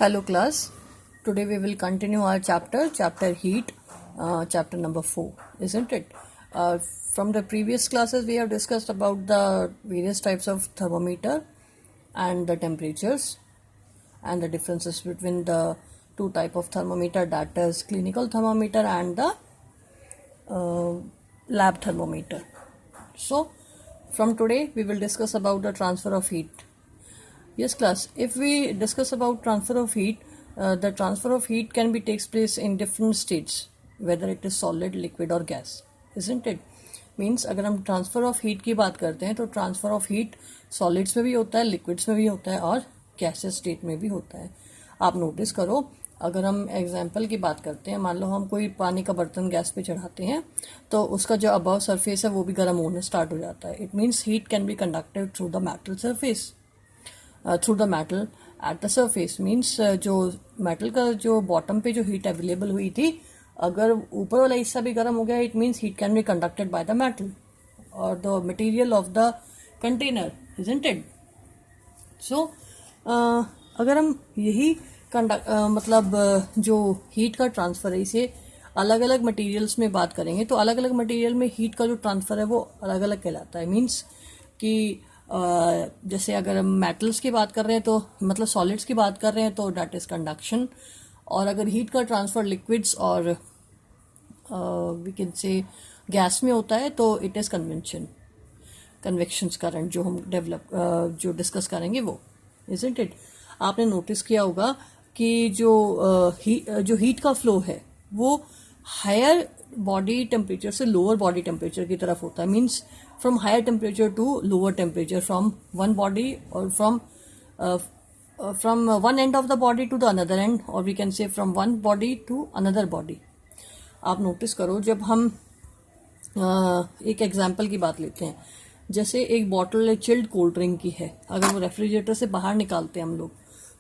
Hello class, today we will continue our chapter heat, chapter number 4, isn't it? From the previous classes we have discussed about the various types of thermometer and the temperatures and the differences between the two type of thermometer, that is clinical thermometer and the lab thermometer. So from today we will discuss about the transfer of heat. Yes class, if we discuss about transfer of heat, the transfer of heat can be takes place in different states, whether it is solid, liquid or gas, isn't it? Means अगर हम transfer of heat की बात करते हैं तो transfer of heat solids में भी होता है, लिक्विड्स में भी होता है और गैसेस स्टेट में भी होता है. आप नोटिस करो, अगर हम एग्जांपल की बात करते हैं, मान लो हम कोई पानी का बर्तन गैस पे चढ़ाते हैं तो उसका जो अबव सरफेस है वो भी गर्म होने स्टार्ट हो जाता है. It means heat can be conducted through the metal surface, through the metal at the surface. Means जो मेटल का जो बॉटम पे जो हीट अवेलेबल हुई थी, अगर ऊपर वाला हिस्सा भी गर्म हो गया, it means heat can be conducted by the metal और the material of the container, isn't it? So अगर हम यही जो हीट का ट्रांसफ़र है इसे अलग अलग मटेरियल्स में बात करेंगे तो अलग अलग मटेरियल में हीट का जो ट्रांसफ़र है वो अलग अलग कहलाता है. मीन्स कि जैसे अगर हम मेटल्स की बात कर रहे हैं तो मतलब सॉलिड्स की बात कर रहे हैं तो डैट इज़ कंडक्शन, और अगर हीट का ट्रांसफ़र लिक्विड्स और वी कैन से गैस में होता है तो इट इज़ कन्वेक्शंस करंट जो हम जो डिस्कस करेंगे वो, इजंट इट? आपने नोटिस किया होगा कि जो हीट का फ्लो है वो हायर बॉडी टेम्परेचर से लोअर बॉडी टेम्परेचर की तरफ होता है. Means from higher temperature to lower temperature, from one body और from one end of the body to the another end, और we can say from one body to another body. आप notice करो, जब हम एक एग्जाम्पल की बात लेते हैं, जैसे एक बॉटल चिल्ड कोल्ड ड्रिंक की है, अगर वो रेफ्रिजरेटर से बाहर निकालते हैं हम लोग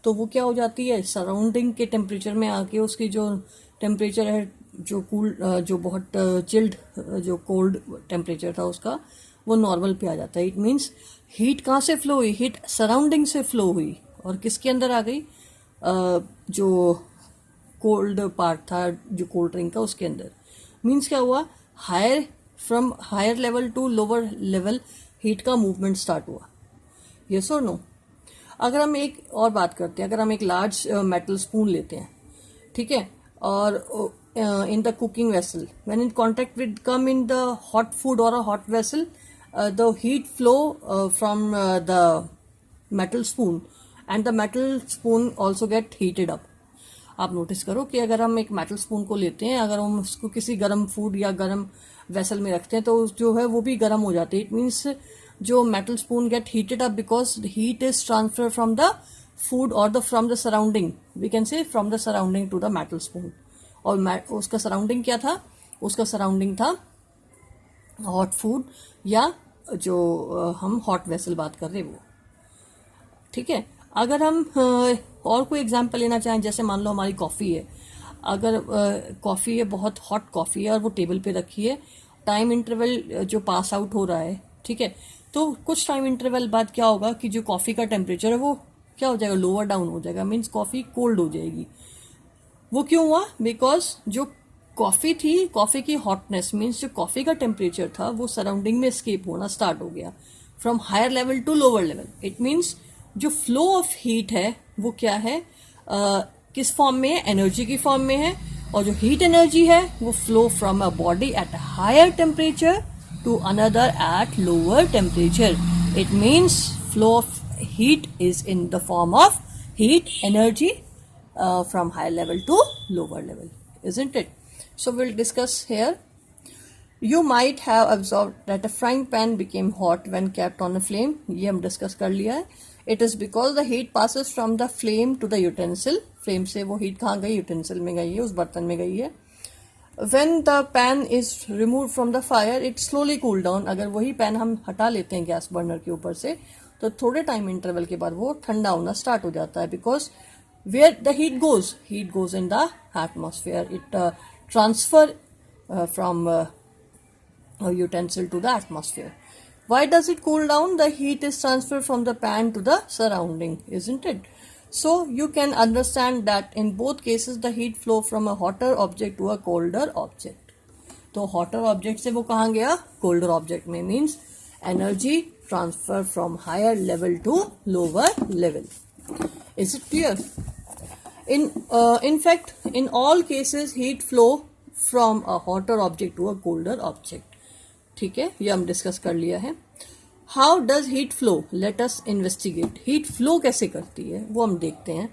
तो वो क्या हो जाती है, सराउंडिंग के टेम्परेचर में आके उसकी जो टेम्परेचर है, जो बहुत चिल्ड जो कोल्ड टेम्परेचर था उसका, वो नॉर्मल पे आ जाता है. इट मीन्स हीट कहाँ से फ्लो हुई? हीट सराउंडिंग से फ्लो हुई और किसके अंदर आ गई? जो कोल्ड पार्ट था जो कोल्ड ड्रिंक का उसके अंदर. मीन्स क्या हुआ? From higher level to lower level heat का मूवमेंट स्टार्ट हुआ. यस और नो? अगर हम एक और बात करते हैं, अगर हम एक लार्ज मेटल स्पून लेते हैं, ठीक है, और in the cooking vessel, when in contact with come in the hot food or a hot vessel, the heat flow from the metal spoon and the metal spoon also get heated up. आप notice करो कि अगर हम एक metal spoon को लेते हैं, अगर हम उसको किसी गर्म फूड या गर्म वेसल में रखते हैं तो जो है वो भी गर्म हो जाते हैं. इट मीन्स जो metal spoon get heated up because heat is transfer from the food और from the surrounding, we can say from the surrounding to the metal spoon. और उसका सराउंडिंग क्या था? उसका सराउंडिंग था हॉट फूड या जो हम हॉट वेसल बात कर रहे वो, ठीक है. अगर हम और कोई एग्जांपल लेना चाहें, जैसे मान लो हमारी कॉफ़ी है, अगर कॉफ़ी है, बहुत हॉट कॉफ़ी है और वो टेबल पे रखी है, टाइम इंटरवल जो पास आउट हो रहा है, ठीक है, तो कुछ टाइम इंटरवल बाद क्या होगा कि जो कॉफ़ी का टेम्परेचर है वो क्या हो जाएगा? लोअर डाउन हो जाएगा. मीन्स कॉफ़ी कोल्ड हो जाएगी. वो क्यों हुआ? बिकॉज जो कॉफ़ी थी, कॉफ़ी की हॉटनेस, मीन्स जो कॉफ़ी का टेम्परेचर था वो सराउंडिंग में एस्केप होना स्टार्ट हो गया from higher level to lower level. It means जो फ्लो ऑफ हीट है वो क्या है, किस फॉर्म में है? एनर्जी की फॉर्म में है. और जो हीट एनर्जी है वो flow from a body at higher temperature to another at lower temperature. It means flow of heat is in the form of heat energy from higher level to lower level, isn't it? So we'll discuss here. You might have observed that a frying pan became hot when kept on a flame. ये हम discuss कर लिया है. It is because the heat passes from the flame to the utensil. Flame से वो heat कहाँ गई? utensil में गई है, उस बर्तन में गई है. When the pan is removed from the fire, it slowly cool down. अगर वही pan हम हटा लेते हैं गैस बर्नर के ऊपर से तो थोड़े टाइम इंटरवल के बाद वो ठंडा होना स्टार्ट हो जाता है. Because where the heat goes in the atmosphere. It transfer from utensil to the atmosphere. Why does it cool down? The heat is transferred from the pan to the surrounding, isn't it? So you can understand that in both cases the heat flow from a hotter object to a colder object. तो hotter object से वो कहाँ गया, colder object में, means energy transfer from higher level to lower level. Is it clear? In fact, in all cases heat flow from a hotter object to a colder object. ठीक है, ये हम discuss कर लिया है. How does heat flow, let us investigate. Heat flow कैसे करती है वो हम देखते हैं.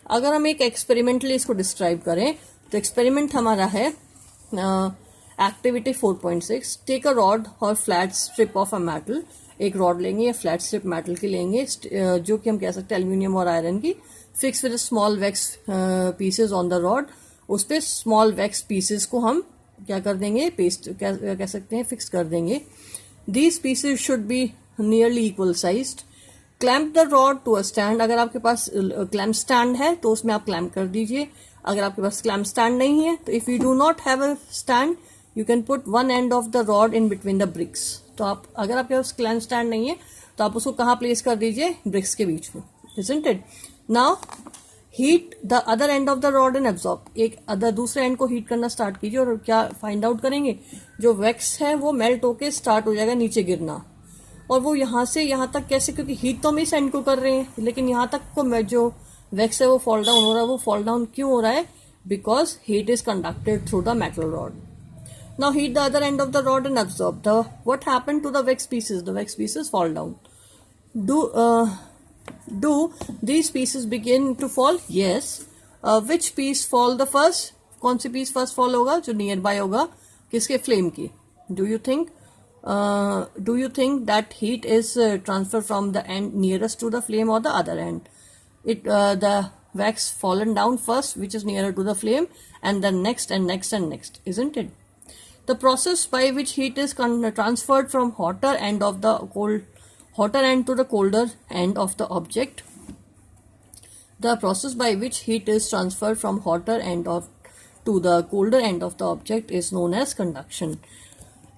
अगर हम एक एक्सपेरिमेंटली इसको डिस्क्राइब करें तो एक्सपेरिमेंट हमारा है एक्टिविटी 4.6. टेक अ रॉड और flat strip of a metal. एक रॉड लेंगे या फ्लैट स्ट्रिप मेटल की लेंगे जो कि हम कह सकते हैं एल्यूमिनियम और आयरन की. Fix with small wax pieces on the rod. उस पर स्मॉल वैक्स पीसेज को हम क्या कर देंगे, पेस्ट कह सकते हैं, फिक्स कर देंगे. These pieces should be nearly equal sized. Clamp the rod to a stand. अगर आपके पास क्लैम्प स्टैंड है तो उसमें आप क्लैम्प कर दीजिए. अगर आपके पास क्लैम्प स्टैंड नहीं है तो if you do not have a stand you can put one end of the rod in between the bricks. तो आप अगर आपके पास क्लैम्प स्टैंड नहीं है तो आप उसको कहाँ प्लेस कर दीजिए, ब्रिक्स के बीच में. Isn't it? Now heat the other end of the rod and absorb. एक अदर दूसरे एंड को हीट करना स्टार्ट कीजिए और क्या फाइंड आउट करेंगे, जो वैक्स है वो मेल्ट होके स्टार्ट हो जाएगा नीचे गिरना. और वो यहाँ से यहाँ तक कैसे, क्योंकि हीट तो हम इस एंड को कर रहे हैं लेकिन यहाँ तक को जो वैक्स है वो फॉल डाउन हो रहा है. वो फॉल डाउन क्यों हो रहा है, because heat is conducted through the metal rod. Now heat the other end of the rod and absorb. What happened to the wax pieces? The wax pieces fall down. Do these pieces begin to fall? Yes. Which piece fall the first? कौन सी piece first fall होगा, जो near by होगा किसके, flame की. Do you think that heat is transferred from the end nearest to the flame or the other end? The wax fallen down first, which is nearer to the flame, and then next and next and next, isn't it? The process by which heat is transferred from hotter end to the colder end of the object. The process by which heat is transferred from hotter end to the colder end of the object is known as conduction.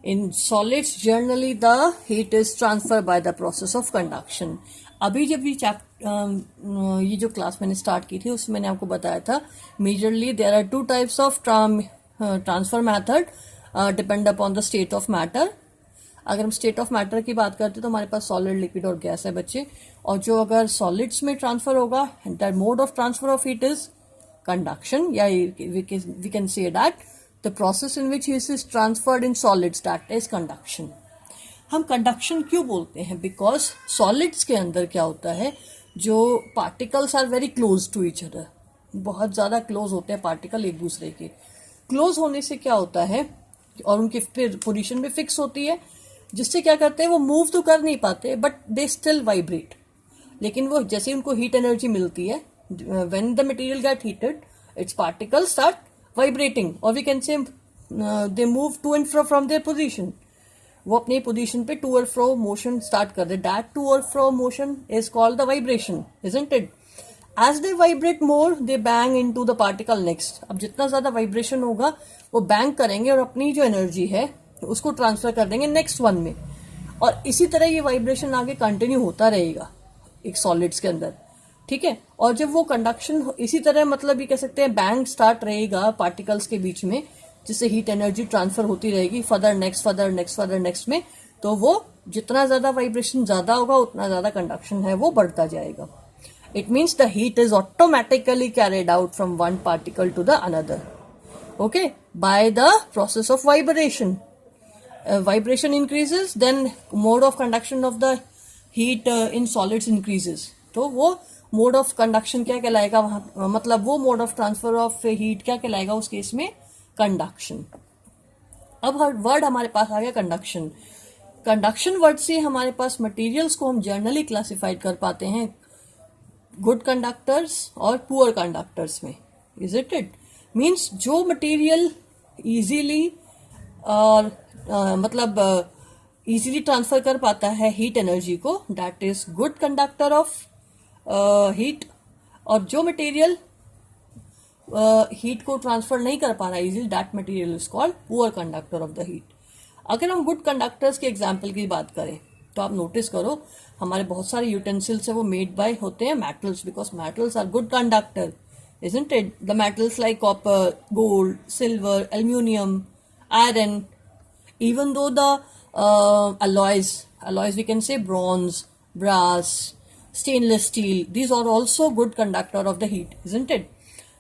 In solids, generally the heat is transferred by the process of conduction. अभी जब ये जो class मैंने start की थी उसमें मैंने आपको बताया था majorly there are two types of transfer method depend upon the state of matter. अगर हम स्टेट ऑफ मैटर की बात करते हैं तो हमारे पास सॉलिड, लिक्विड और गैस है बच्चे. और जो अगर सॉलिड्स में ट्रांसफर होगा, the mode of transfer of heat is conduction, या we can say that the process in which heat is transferred in solids, that is conduction. हम कंडक्शन क्यों बोलते हैं, बिकॉज सॉलिड्स के अंदर क्या होता है, जो particles are very close to each other. बहुत ज्यादा क्लोज होते हैं पार्टिकल एक दूसरे के. क्लोज होने से क्या होता है, और उनकी फिर पोजीशन भी फिक्स होती है, जिससे क्या करते हैं वो मूव तो कर नहीं पाते बट दे स्टिल वाइब्रेट. लेकिन वो जैसे उनको हीट एनर्जी मिलती है, when the material get heated its particles start vibrating, और we can say they move to and fro from their position. वो अपनी पोजीशन पे टू और फ्रो मोशन स्टार्ट कर दे. दैट टू और fro motion is called the vibration, isn't it? As they vibrate more, they bang into the particle next. अब जितना ज्यादा vibration होगा वो बैंग करेंगे और अपनी जो एनर्जी है उसको ट्रांसफर कर देंगे नेक्स्ट वन में. और इसी तरह ये वाइब्रेशन आगे कंटिन्यू होता रहेगा एक सॉलिड्स के अंदर, ठीक है. और जब वो कंडक्शन इसी तरह, मतलब ये कह सकते हैं बैंग स्टार्ट रहेगा पार्टिकल्स के बीच में, जिससे हीट एनर्जी ट्रांसफर होती रहेगी further next further next further next में. तो वो जितना ज्यादा वाइब्रेशन ज्यादा होगा उतना ज्यादा कंडक्शन है वो बढ़ता जाएगा. It means the heat is automatically carried out from one particle to the another, okay, by the process of vibration. Vibration increases, then mode of conduction of the heat in solids increases. तो वो mode of conduction क्या कहलाएगा वहाँ, मतलब वो mode of transfer of heat क्या कहलाएगा उस केस में, conduction. अब हर वर्ड हमारे पास आ गया कंडक्शन. कंडक्शन वर्ड से हमारे पास मटेरियल्स को हम जनरली क्लासिफाइड कर पाते हैं गुड कंडक्टर्स और पुअर कंडक्टर्स में. इज इट मीन्स जो मटेरियल इजीली और मतलब इजीली ट्रांसफर कर पाता है हीट एनर्जी को, that is good conductor of heat. और जो मटेरियल हीट को ट्रांसफर नहीं कर पा रहा easily, that material is called poor conductor of the heat. अगर हम गुड कंडक्टर्स के एग्जाम्पल की बात करें तो आप नोटिस करो हमारे बहुत सारे यूटेंसिल्स है वो मेड बाय होते हैं metals, because metals are good conductor, isn't it? The metals like copper, gold, silver, aluminum, iron, even though the alloys we can say bronze, brass, stainless steel, these are also good conductor of the heat, isn't it?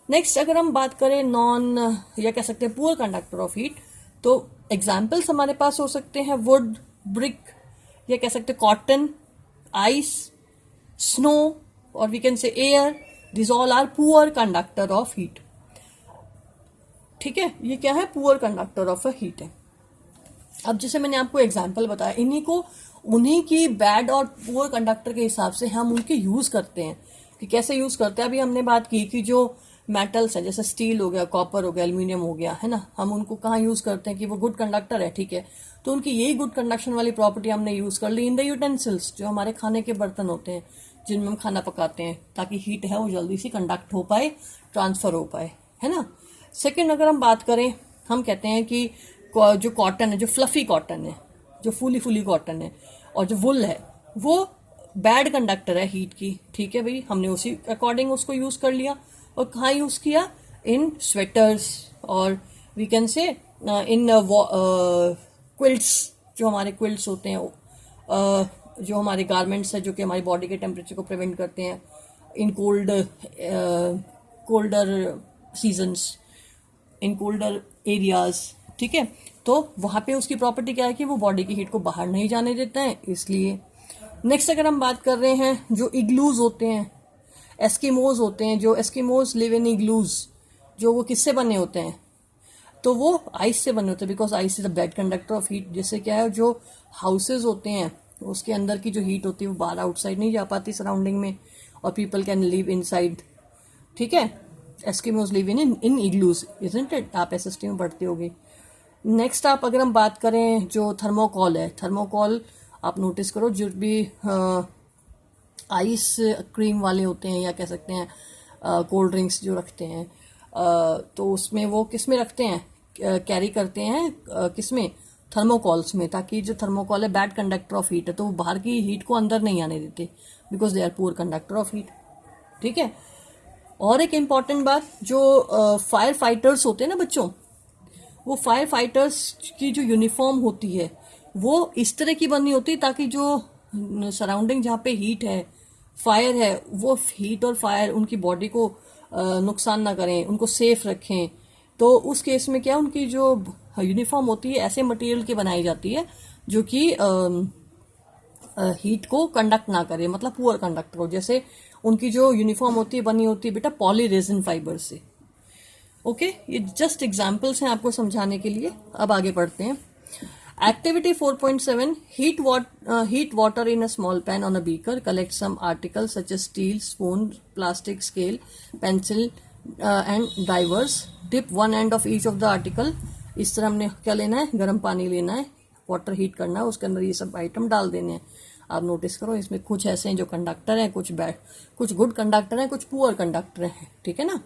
Next अगर हम बात करें non या कह सकते हैं poor conductor of heat, तो examples हमारे पास हो सकते हैं वुड, ब्रिक, या कह सकते हैं कॉटन, आइस, स्नो, और we can say air. These all are poor conductor of heat. ठीक है, ये क्या है? Poor conductor of a heat है. अब जैसे मैंने आपको एग्जाम्पल बताया, इन्हीं को उन्हीं की बैड और पुअर कंडक्टर के हिसाब से हम उनके यूज करते हैं कि कैसे यूज करते हैं. अभी हमने बात की कि जो मेटल्स है जैसे स्टील हो गया, कॉपर हो गया, एल्यूमिनियम हो गया, है ना, हम उनको कहाँ यूज करते हैं कि वो गुड कंडक्टर है. ठीक है, तो उनकी यही गुड कंडक्शन वाली प्रॉपर्टी हमने यूज कर ली इन द यूटेंसिल्स, जो हमारे खाने के बर्तन होते हैं जिनमें हम खाना पकाते हैं, ताकि हीट है वो जल्दी से कंडक्ट हो पाए, ट्रांसफर हो पाए, है ना. सेकंड अगर हम बात करें, हम कहते हैं कि जो कॉटन है, जो फ्लफी कॉटन है, जो फूली कॉटन है, और जो वुल है, वो बैड कंडक्टर है हीट की. ठीक है भाई, हमने उसी अकॉर्डिंग उसको यूज कर लिया. और कहाँ यूज किया? इन स्वेटर्स, और we can say in quilts, जो हमारे क्विल्ट्स होते हैं, जो हमारे गारमेंट्स है जो कि हमारी बॉडी के टेम्परेचर को प्रिवेंट करते हैं इन कोल्डर सीजन्स, इन कोल्डर एरियाज. ठीक है, तो वहाँ पे उसकी प्रॉपर्टी क्या है कि वो बॉडी की हीट को बाहर नहीं जाने देता है, इसलिए. नेक्स्ट अगर हम बात कर रहे हैं, जो इग्लूज होते हैं, एस्किमोज होते हैं, जो एस्किमोज लिव इन इग्लूज, जो वो किससे बने होते हैं? तो वो आइस से बने होते हैं, because ice is a bad conductor of heat. जैसे क्या है, जो हाउसेज होते हैं उसके अंदर की जो हीट होती है वो बाहर आउटसाइड नहीं जा पाती सराउंडिंग में, और पीपल कैन लिव इनसाइड. ठीक है, Eskimos live in igloos, isn't it? आप एसएसटी में पढ़ते होगे. नेक्स्ट आप अगर हम बात करें, जो थर्मोकॉल है, थर्मोकॉल आप नोटिस करो, जो भी आइस क्रीम वाले होते हैं, या कह सकते हैं कोल्ड ड्रिंक्स जो रखते हैं, तो उसमें वो किस में रखते हैं, कैरी करते हैं किसमें? थर्मोकॉल्स में, ताकि जो थर्मोकॉल है बैड कंडक्टर ऑफ हीट है, तो वो बाहर की हीट को अंदर नहीं आने देते, because they are poor conductor of heat. ठीक है, और एक इम्पॉर्टेंट बात, जो फायर फाइटर्स होते हैं ना बच्चों, वो फायर फाइटर्स की जो यूनिफॉर्म होती है वो इस तरह की बननी होती है ताकि जो सराउंडिंग जहाँ पे हीट है, फायर है, वो हीट और फायर उनकी बॉडी को नुकसान ना करें, उनको सेफ रखें. तो उस केस में क्या, उनकी जो यूनिफॉर्म होती है ऐसे मटेरियल की बनाई जाती है जो कि हीट को कंडक्ट ना करे, मतलब पुअर कंडक्टर हो. जैसे उनकी जो यूनिफॉर्म होती है बनी होती है बेटा पॉलीरेजिन फाइबर से. ओके, ये जस्ट एग्जांपल्स हैं आपको समझाने के लिए. अब आगे बढ़ते हैं. Activity 4.7, heat water in a small pan on a beaker. Collect some articles such as steel, spoon, plastic, scale, pencil and divers. Dip one end of each of the article. इस तरह हमने क्या लेना है, गर्म पानी लेना है, वाटर हीट करना है, उसके अंदर ये सब आइटम डाल देने हैं. आप नोटिस करो इसमें कुछ ऐसे हैं जो कंडक्टर हैं, कुछ गुड कंडक्टर हैं, कुछ पुअर कंडक्टर हैं. ठीक है ना.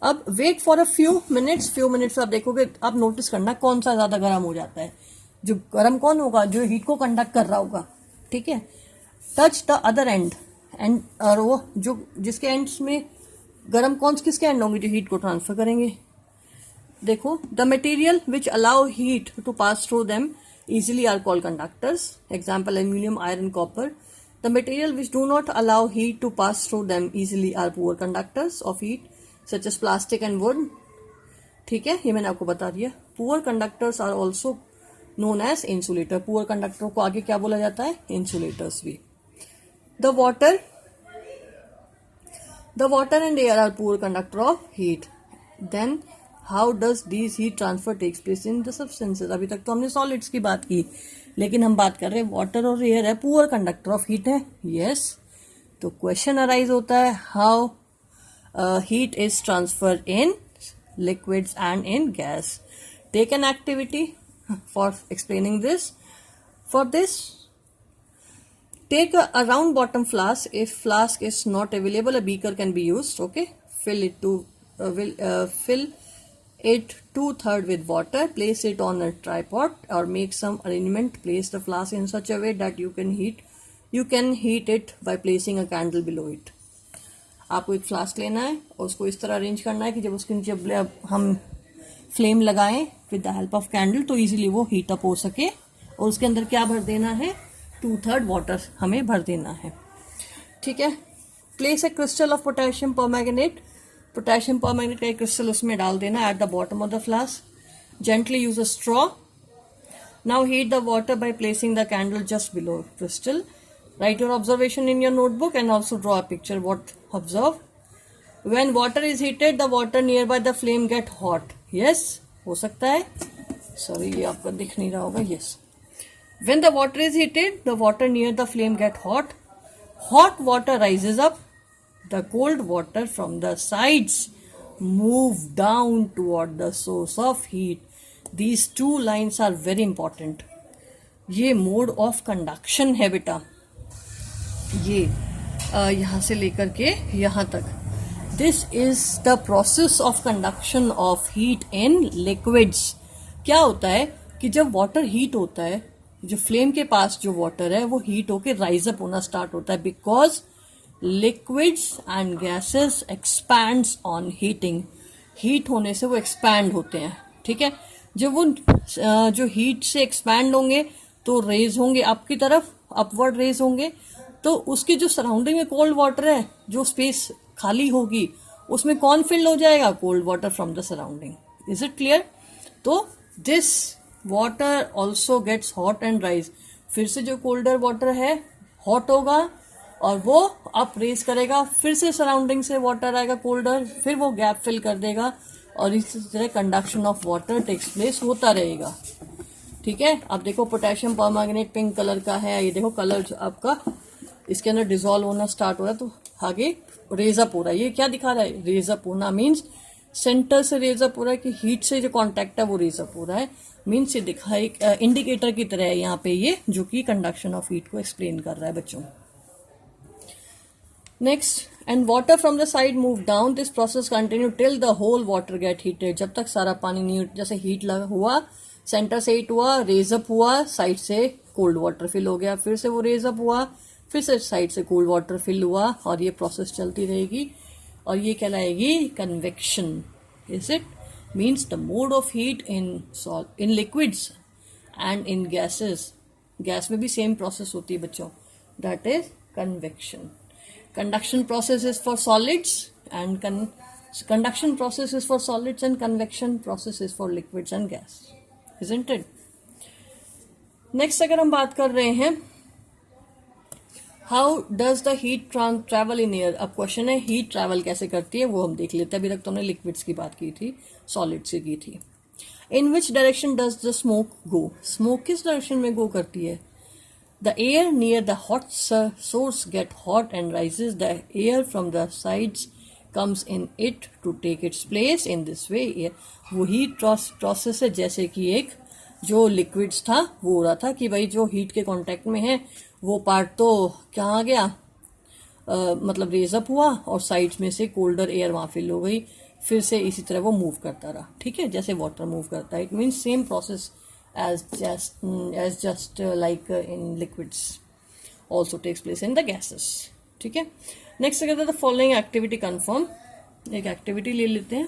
अब wait for a few minutes आप देखोगे, आप नोटिस करना कौन सा ज्यादा गर्म हो जाता है. जो गर्म कौन होगा, जो हीट को कंडक्ट कर रहा होगा. ठीक है, टच द अदर एंड, और वो जो जिसके एंड्स में गर्म कौन किसके एंड होंगे, जो हीट को ट्रांसफर करेंगे. देखो, the material which allow heat to pass through them easily are called conductors. Example, aluminum, iron, copper. The material which do not allow heat to pass through them easily are poor conductors of heat, such as plastic and wood. ठीक है, ये मैंने आपको बता दिया. Poor conductors are also known as insulator. Poor conductor को आगे क्या बोला जाता है, insulators भी. The water and air are poor conductor of heat. Then how does these heat transfer takes place in the substances? अभी तक तो हमने solids की बात की, लेकिन हम बात कर रहे हैं वाटर और एयर है, पुअर कंडक्टर ऑफ हीट है. यस, तो क्वेश्चन अराइज होता है, how heat is transfer in liquids and in gas. Take an activity for explaining this. For this, take a round bottom flask. If flask is not available, a beaker can be used. Okay, fill it 2/3 with water, place it on a tripod or make some arrangement, place the flask in such a way that you can heat it by placing a candle below it. आपको एक flask लेना है और उसको इस तरह arrange करना है कि जब उसके नीचे हम फ्लेम लगाएं with the help of candle तो इजीली वो हीट अप हो सके, और उसके अंदर क्या भर देना है, 2/3 वाटर हमें भर देना है, ठीक है। Place a crystal of potassium permanganate, potassium permanganate का एक क्रिस्टल उसमें डाल देना at the bottom of the flask. Gently use a straw. Now heat the water by placing the candle just below crystal. Right your observation in your notebook and also draw a picture what observe. When water is heated, the water nearby the flame get hot. Yes, हो सकता है, sorry ये आपको दिख नहीं रहा होगा, yes. When the water is heated, the water near the flame get hot. Hot water rises up. The cold water from the sides move down toward the source of heat. These two lines are very important. ये mode of conduction है बेटा, ये यहाँ से लेकर के यहाँ तक. This is the process of conduction of heat in liquids. क्या होता है कि जब वाटर हीट होता है, जो फ्लेम के पास जो वाटर है वो हीट होके राइज अप होना स्टार्ट होता है, because liquids and gases expands on heating. Heat होने से वो एक्सपैंड होते हैं, ठीक है. जब वो जो हीट से एक्सपैंड होंगे तो रेज होंगे आपकी तरफ, अपवर्ड रेज होंगे, तो उसकी जो सराउंडिंग में कोल्ड वाटर है, जो स्पेस खाली होगी उसमें कौन फिल हो जाएगा, cold water from the surrounding. Is it clear? तो this water also gets hot and rise. फिर से जो कोल्डर वाटर है हॉट होगा और वो अप रेज करेगा, फिर से सराउंडिंग से वाटर आएगा कोल्डर, फिर वो गैप फिल कर देगा, और इसी तरह conduction of water takes place होता रहेगा, ठीक है. अब देखो पोटेशियम परमैंगनेट पिंक कलर का है, ये देखो कलर आपका इसके अंदर डिजोल्व होना स्टार्ट हो रहा है, तो आगे रेज अप हो रहा है. ये क्या दिखा रहा है, रेज अप होना मीन्स सेंटर से रेज अप हो रहा है, कि हीट से जो कांटेक्ट है वो रेज अप हो रहा है, मीन्स ये दिखा एक इंडिकेटर की तरह है यहाँ पे ये, जो कि कंडक्शन ऑफ हीट को एक्सप्लेन कर रहा है बच्चों. Next, and water from the side move down. This process continue till the whole water get heated. जब तक सारा पानी नहीं, जैसे हीट लगा हुआ, सेंटर से हीट हुआ, रेज अप हुआ, साइड से कोल्ड वाटर फिल हो गया, फिर से वो रेज अप हुआ, फिर से साइड से कोल्ड वाटर फिल हुआ, और ये प्रोसेस चलती रहेगी, और ये कहलाएगी convection. Is it? Means the mode of heat in liquids and in gases. Gas में भी सेम प्रोसेस होती है बच्चों, that is convection. Conduction process is for solids and conduction process is for solids and convection process is for liquids and gas. Isn't it? Next अगर हम बात कर रहे हैं, how does the heat travel in air. अब question है heat travel कैसे करती है, वो हम देख लेते हैं. अभी तक तो हमने लिक्विड्स की बात की थी, सॉलिड से की थी. In which direction does the smoke go. Smoke किस डायरेक्शन में गो करती है? The air near the hot source get hot and rises. The air from the sides comes in it to take its place. In this way वो heat process है, जैसे कि एक जो लिक्विड्स था वो हो रहा था कि भाई जो हीट के कांटेक्ट में है वो पार्ट तो क्या आ गया, मतलब रेज अप हुआ, और साइड्स में से कोल्डर एयर वहां फिल हो गई, फिर से इसी तरह वो मूव करता रहा, ठीक है, जैसे वाटर मूव करता है. It means same process as just like in liquids also takes place in the gases, ठीक है. नेक्स्ट कहते हैं द फॉलोइंग एक्टिविटी कन्फर्म. एक एक्टिविटी ले लेते हैं,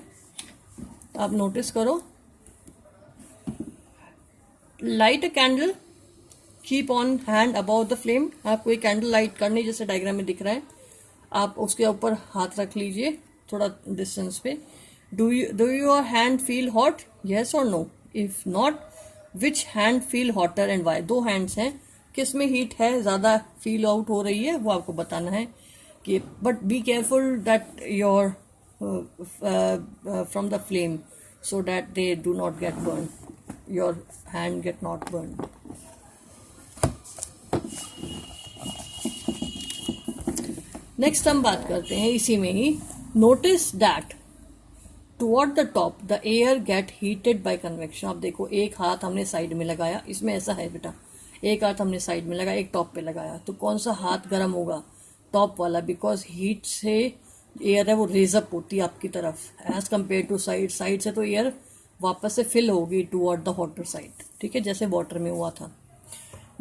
आप नोटिस करो. Light a candle, keep on hand about the flame. आपको एक कैंडल लाइट करनी, जैसे डायग्राम में दिख रहा है, आप उसके ऊपर हाथ रख लीजिए थोड़ा डिस्टेंस पे. Do your hand feel hot, yes और no? If not, which hand feel hotter and why. दो हैंड्स हैं, किस में हीट है, ज्यादा फील आउट हो रही है, वो आपको बताना है. कि but be careful that your from the flame, so that they do not get burn, your hand get not burn. Next हम बात करते हैं इसी में ही. Notice that toward the top the air get heated by convection. आप देखो, एक हाथ हमने साइड में लगाया, इसमें ऐसा है बेटा, एक हाथ हमने साइड में लगाया, एक टॉप पे लगाया, तो कौन सा हाथ गर्म होगा? टॉप वाला, बिकॉज हीट से एयर है वो रेज अप होती है आपकी तरफ as compare to side. Side से तो एयर वापस से फिल होगी टुवर्ड द हॉटर साइड, ठीक है, जैसे वाटर में हुआ था।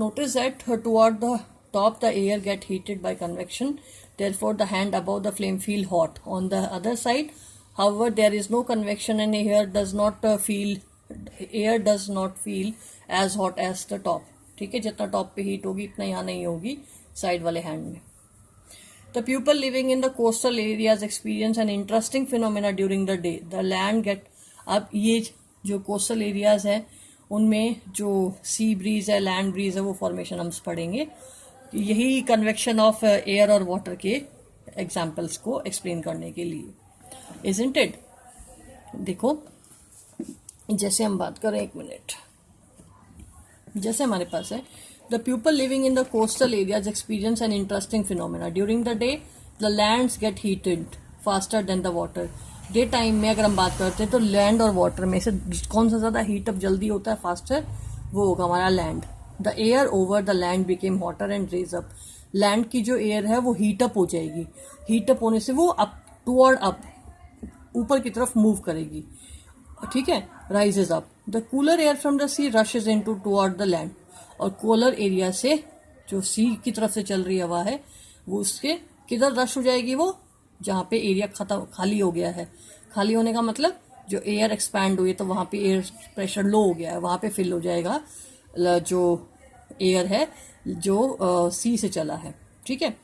Notice that toward the top the air get heated by convection, therefore the hand above the flame feel hot. On the other side, however, there is no convection and air does not feel as hot as the top. ठीक है, जितना top पे heat होगी इतना यहाँ नहीं होगी side वाले हैंड में। The people living in the coastal areas experience an interesting phenomena during the day. The land get, अब ये जो कोस्टल एरियाज है उनमें जो सी ब्रीज है, लैंड ब्रीज है, वो फॉर्मेशन हम पढ़ेंगे। यही कन्वेक्शन ऑफ एयर और वाटर के एग्जाम्पल्स को एक्सप्लेन करने के लिए। Isn't it? देखो, जैसे हम बात करें, एक मिनट, जैसे हमारे पास है the people living in the coastal areas experience an interesting phenomena during the day the lands gate heated faster than the water. Day time में अगर हम बात करते हैं तो लैंड और वाटर में से कौन सा ज्यादा हीटअप जल्दी होता है, फास्टर, वो होगा हमारा land. The air over the land became hotter and raise up. Land की जो एयर है वो हीटअप हो जाएगी, हीटअप होने से वो अप टुवर्ड अप, ऊपर की तरफ मूव करेगी, ठीक है, rises up. The cooler air from the sea rushes into toward the land. और कूलर एरिया से जो सी की तरफ से चल रही हवा है वो उसके किधर रश हो जाएगी, वो जहाँ पे एरिया खत्म खाली हो गया है। खाली होने का मतलब जो एयर एक्सपैंड हुई तो वहाँ पे एयर प्रेशर लो हो गया है, वहाँ पे फिल हो जाएगा जो एयर है जो सी से चला है, ठीक है।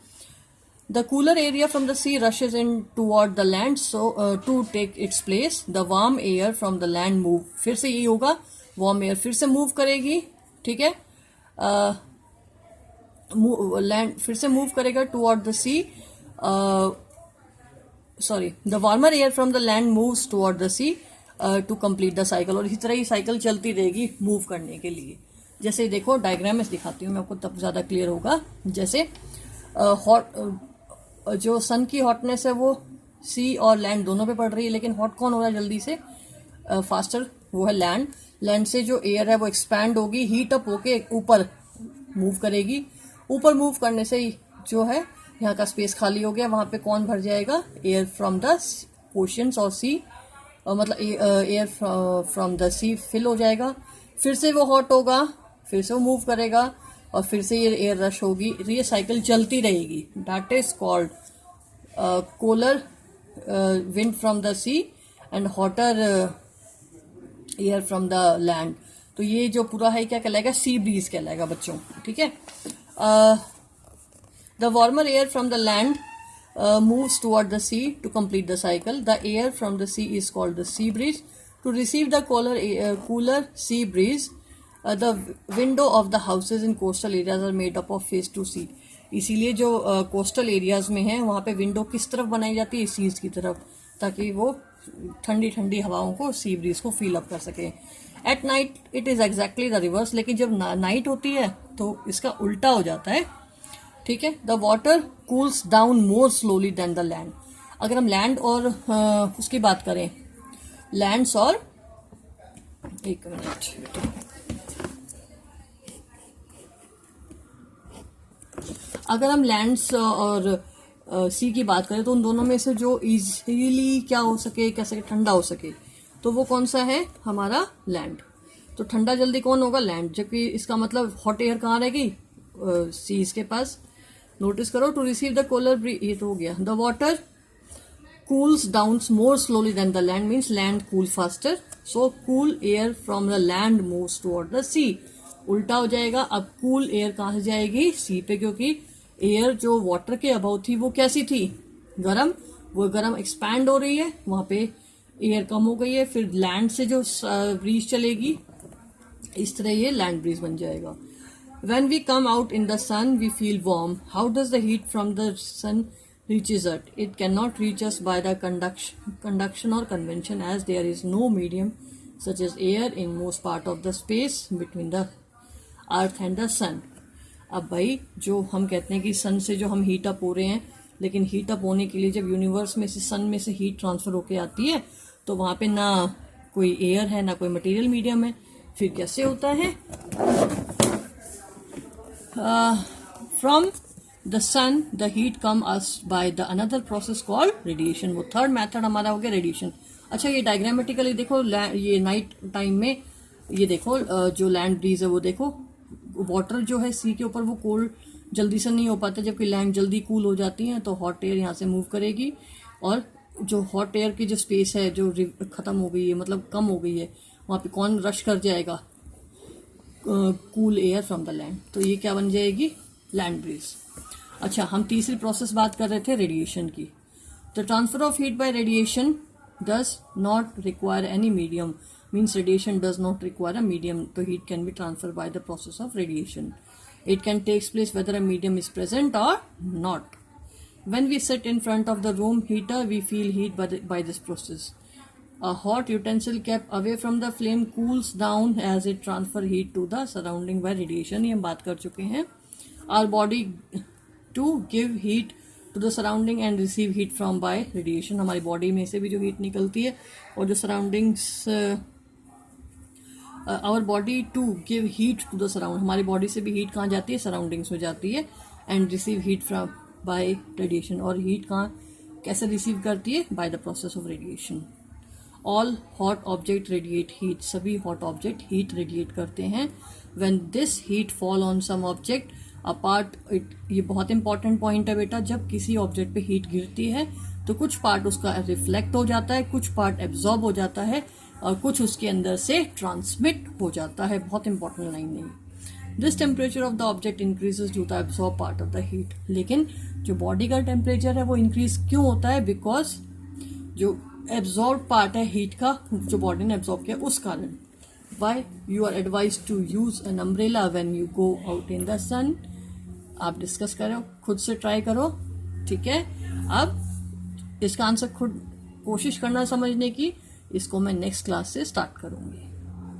The cooler area from the sea rushes in toward the land so to take its place. The warm air from the land move, फिर से यही होगा, वार्म एयर फिर से मूव करेगी, ठीक है, लैंड फिर से मूव करेगा toward the sea, sorry, the warmer air from the land moves toward the sea to complete the cycle. और इसी तरह ही साइकिल चलती रहेगी मूव करने के लिए। जैसे देखो डायग्राम में दिखाती हूँ मैं आपको, तब ज्यादा क्लियर होगा। जैसे हॉट जो सन की हॉटनेस है वो सी और लैंड दोनों पे पड़ रही है, लेकिन हॉट कौन हो रहा है जल्दी से, फास्टर, वो है लैंड। लैंड से जो एयर है वो एक्सपैंड होगी, हीट अप होके ऊपर मूव करेगी। ऊपर मूव करने से ही जो है यहाँ का स्पेस खाली हो गया, वहां पे कौन भर जाएगा, एयर फ्रॉम द ओशंस और सी, मतलब air from the sea fill हो जाएगा। फिर से वो हॉट होगा, फिर से वो मूव करेगा और फिर से ये एयर रश होगी, ये साइकिल चलती रहेगी। That is called cooler wind from the sea and hotter air from the land. तो ये जो पूरा है क्या कहलाएगा, सी ब्रीज कहलाएगा बच्चों, ठीक है। The warmer air from the land moves toward the sea to complete the cycle. The air from the sea is called the sea breeze. To receive the cooler sea breeze, the window of the houses in coastal areas are made up of face to sea. इसीलिए जो coastal areas में है वहाँ पे window किस तरफ बनाई जाती है, सीज की तरफ, ताकि वो ठंडी ठंडी हवाओं को, सी ब्रीज को फील अप कर सके। At night it is exactly the reverse, लेकिन जब नाइट होती है तो इसका उल्टा हो जाता है, ठीक है। The water cools down more slowly than the land. अगर हम लैंड और उसकी बात करें, लैंड्स और, एक मिनट, अगर हम लैंड्स और सी की बात करें तो उन दोनों में से जो इजीली क्या हो सके, कैसे ठंडा हो सके, तो वो कौन सा है, हमारा लैंड। तो ठंडा जल्दी कौन होगा, लैंड, जबकि इसका मतलब हॉट एयर कहाँ रहेगी, सीज के पास। नोटिस करो, टू रिसीव द कूलर, ये तो हो गया। The water cools down more slowly than the land means land cool faster, so cool air from the land moves toward the sea. उल्टा हो जाएगा, अब कूल एयर कहाँ से जाएगी, सी पे, क्योंकि एयर जो वाटर के अबाउ थी वो कैसी थी, गरम, वो गरम एक्सपैंड हो रही है, वहां पे एयर कम हो गई है, फिर लैंड से जो ब्रीज चलेगी, इस तरह ये लैंड ब्रीज बन जाएगा। When we come out in the sun, we feel warm. How does the heat from the sun reaches us? It cannot reach us by the conduction or convention, as there is no medium such as air in most part of the space between the earth and the sun. अब भाई जो हम कहते हैं कि सन से जो हम हीट अप हो रहे हैं, लेकिन हीट अप होने के लिए जब यूनिवर्स में से सन में से हीट ट्रांसफर होके आती है तो वहां पे ना कोई एयर है ना कोई मटेरियल मीडियम है, फिर कैसे होता है, from the sun the heat come us by the another process called radiation. वो थर्ड मेथड हमारा हो गया रेडिएशन। अच्छा, ये डायग्रामेटिकली देखो, ये नाइट टाइम में ये देखो जो लैंड ब्रीज है वो देखो, वाटर जो है सी के ऊपर वो कोल्ड जल्दी से नहीं हो पाता, जबकि लैंड जल्दी कूल हो जाती है, तो हॉट एयर यहाँ से मूव करेगी और जो हॉट एयर की जो स्पेस है जो खत्म हो गई है, मतलब कम हो गई है, वहाँ पे कौन रश कर जाएगा, cool air from the land, तो ये क्या बन जाएगी, लैंड ब्रीज। अच्छा, हम तीसरी प्रोसेस बात कर रहे थे रेडिएशन की। The transfer of heat bye radiation does not require any medium, means radiation does not require a medium, so heat can be transferred by the process of radiation. It can take place whether a medium is present or not. When we sit in front of the room heater, we feel heat by this process. A hot utensil kept away from the flame cools down as it transfer heat to the surrounding by radiation. ये हम बात कर चुके हैं। Our body to give heat to the surrounding and receive heat from by radiation. हमारी body में से भी जो हीट निकलती है और जो surroundings our body to give heat to the surround, हमारी बॉडी से भी हीट कहाँ जाती है, सराउंडिंग्स में जाती है, and receive heat from by radiation. और हीट कहाँ कैसे रिसीव करती है, by the process of radiation. All hot object radiate heat, सभी हॉट ऑब्जेक्ट हीट रेडिएट करते हैं। When this heat fall on some object apart it, ये बहुत इंपॉर्टेंट पॉइंट है बेटा, जब किसी ऑब्जेक्ट पे हीट गिरती है तो कुछ पार्ट उसका रिफ्लेक्ट हो जाता है, कुछ पार्ट एब्जॉर्ब हो जाता है और कुछ उसके अंदर से ट्रांसमिट हो जाता है। बहुत इंपॉर्टेंट लाइन नहीं। This temperature of the object increases due to absorb part of the heat, लेकिन जो बॉडी का टेम्परेचर है वो इंक्रीज क्यों होता है, बिकॉज जो एब्जॉर्ब पार्ट है हीट का जो बॉडी ने एब्जॉर्ब किया उस कारण। Why you are advise to use an umbrella when you go out in the sun. आप डिस्कस करो, खुद से ट्राई करो, ठीक है। अब इसका आंसर खुद कोशिश करना समझने की, इसको मैं नेक्स्ट क्लास से स्टार्ट करूंगी।